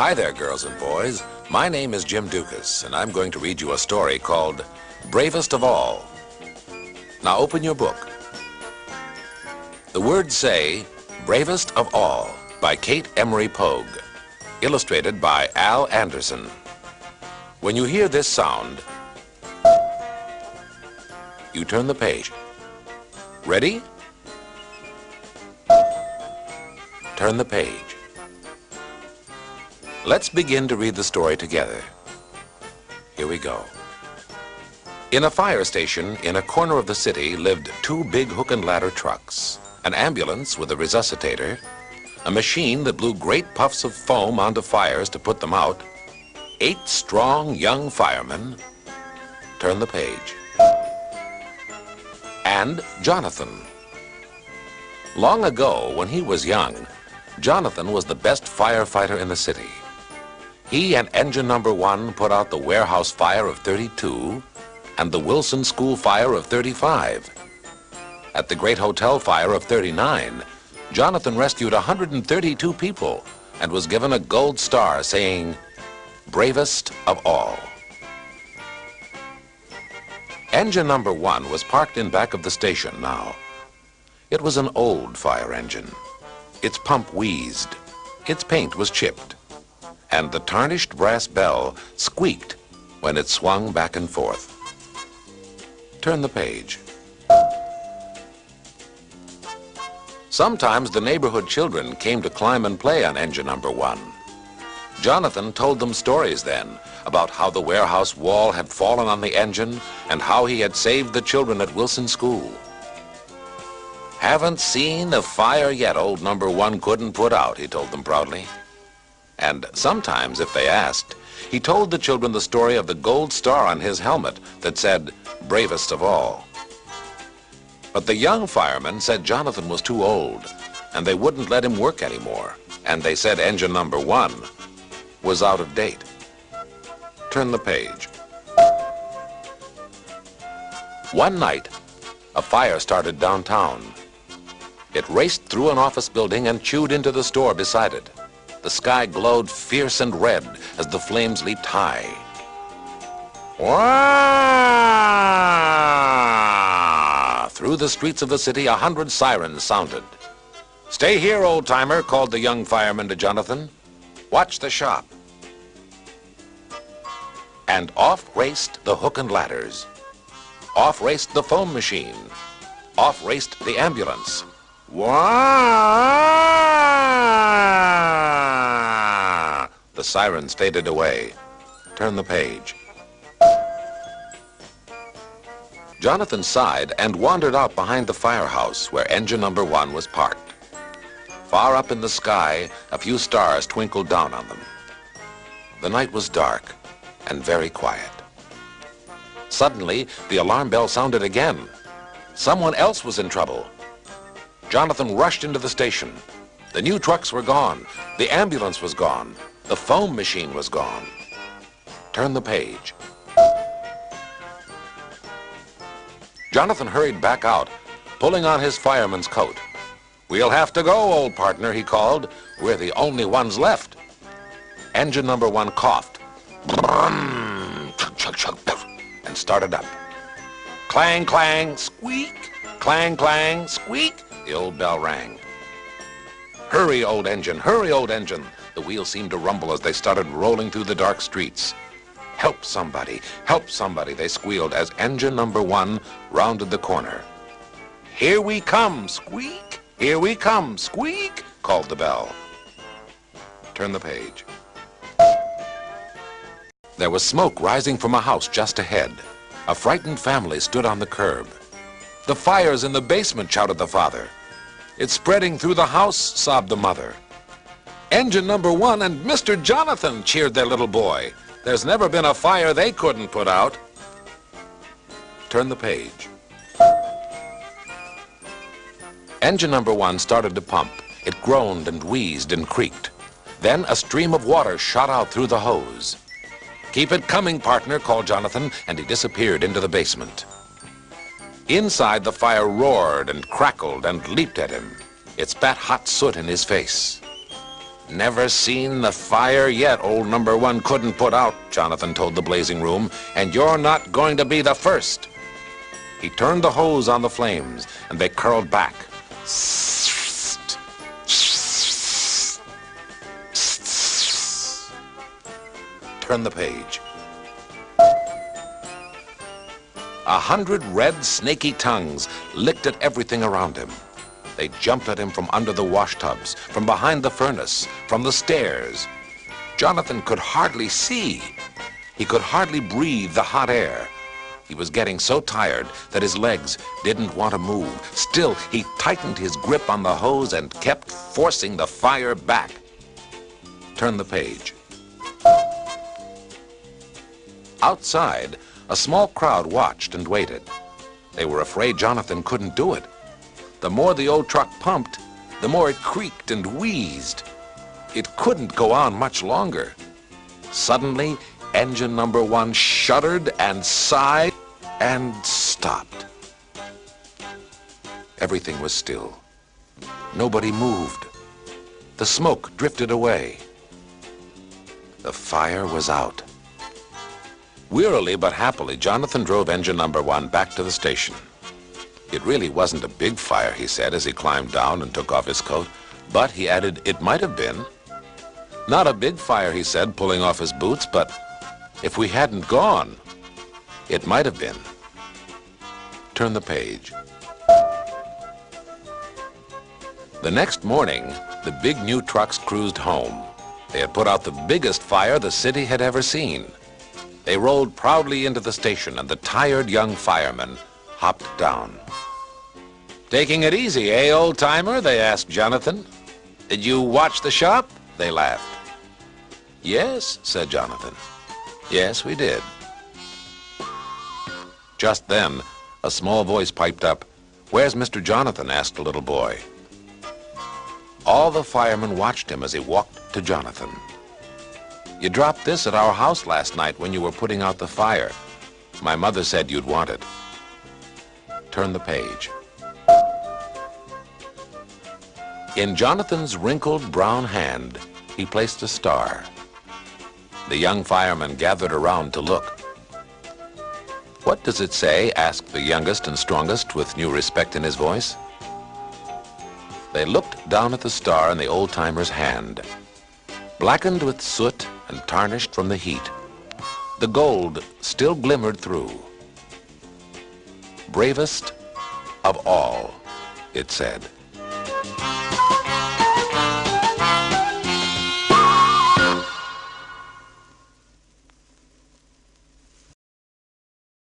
Hi there, girls and boys. My name is Jim Dukas, and I'm going to read you a story called Bravest of All. Now open your book. The words say, Bravest of All, by Kate Emery Pogue, illustrated by Al Anderson. When you hear this sound, you turn the page. Ready? Turn the page. Let's begin to read the story together. Here we go. In a fire station in a corner of the city lived two big hook and ladder trucks, an ambulance with a resuscitator, a machine that blew great puffs of foam onto fires to put them out, 8 strong young firemen. Turn the page. And Jonathan. Long ago, when he was young, Jonathan was the best firefighter in the city. He and engine number 1 put out the warehouse fire of 32 and the Wilson School fire of 35. At the great hotel fire of 39, Jonathan rescued 132 people and was given a gold star saying, Bravest of All. Engine number 1 was parked in back of the station now. It was an old fire engine. Its pump wheezed, its paint was chipped, and the tarnished brass bell squeaked when it swung back and forth. Turn the page. Sometimes the neighborhood children came to climb and play on engine number 1. Jonathan told them stories then about how the warehouse wall had fallen on the engine and how he had saved the children at Wilson School. Haven't seen a fire yet old number 1 couldn't put out, he told them proudly. And sometimes, if they asked, he told the children the story of the gold star on his helmet that said, Bravest of All. But the young firemen said Jonathan was too old, and they wouldn't let him work anymore. And they said engine number 1 was out of date. Turn the page. One night, a fire started downtown. It raced through an office building and chewed into the store beside it. The sky glowed fierce and red as the flames leaped high. Wah! Through the streets of the city, 100 sirens sounded. Stay here, old-timer, called the young fireman to Jonathan. Watch the shop. And off raced the hook and ladders. Off raced the foam machine. Off raced the ambulance. Wah! The sirens faded away. Turn the page. Jonathan sighed and wandered out behind the firehouse where engine number 1 was parked. Far up in the sky, a few stars twinkled down on them. The night was dark and very quiet. Suddenly, the alarm bell sounded again. Someone else was in trouble. Jonathan rushed into the station. The new trucks were gone. The ambulance was gone. The foam machine was gone. Turn the page. Jonathan hurried back out, pulling on his fireman's coat. We'll have to go, old partner, he called. We're the only ones left. Engine number 1 coughed. And started up. Clang, clang, squeak. Clang, clang, squeak. The old bell rang. Hurry, old engine, hurry, old engine. The wheels seemed to rumble as they started rolling through the dark streets. Help somebody, they squealed as engine number 1 rounded the corner. Here we come, squeak. Here we come, squeak, called the bell. Turn the page. There was smoke rising from a house just ahead. A frightened family stood on the curb. The fire's in the basement, shouted the father. It's spreading through the house, sobbed the mother. Engine number 1 and Mr. Jonathan, cheered their little boy. There's never been a fire they couldn't put out. Turn the page. Engine number 1 started to pump. It groaned and wheezed and creaked. Then a stream of water shot out through the hose. Keep it coming, partner, called Jonathan, and he disappeared into the basement. Inside, the fire roared and crackled and leaped at him. It spat hot soot in his face. Never seen the fire yet old number one couldn't put out, Jonathan told the blazing room, and you're not going to be the first. He turned the hose on the flames, and they curled back. Turn the page. 100 red, snaky tongues licked at everything around him. They jumped at him from under the washtubs, from behind the furnace, from the stairs. Jonathan could hardly see. He could hardly breathe the hot air. He was getting so tired that his legs didn't want to move. Still, he tightened his grip on the hose and kept forcing the fire back. Turn the page. Outside, a small crowd watched and waited. They were afraid Jonathan couldn't do it. The more the old truck pumped, the more it creaked and wheezed. It couldn't go on much longer. Suddenly, engine number one shuddered and sighed and stopped. Everything was still. Nobody moved. The smoke drifted away. The fire was out. Wearily but happily, Jonathan drove engine number one back to the station. It really wasn't a big fire, he said as he climbed down and took off his coat, but, he added, it might have been. Not a big fire, he said, pulling off his boots, but if we hadn't gone, it might have been. Turn the page. The next morning, the big new trucks cruised home. They had put out the biggest fire the city had ever seen. They rolled proudly into the station, and the tired young firemen hopped down. "Taking it easy, eh, old-timer?" they asked Jonathan. "Did you watch the shop?" They laughed. "Yes," said Jonathan. "Yes, we did." Just then, a small voice piped up. "Where's Mr. Jonathan?" asked a little boy. All the firemen watched him as he walked to Jonathan. "You dropped this at our house last night when you were putting out the fire. My mother said you'd want it." Turn the page. In Jonathan's wrinkled brown hand, he placed a star. The young firemen gathered around to look. "What does it say?" asked the youngest and strongest with new respect in his voice. They looked down at the star in the old-timer's hand. Blackened with soot and tarnished from the heat, the gold still glimmered through. "Bravest of all," it said.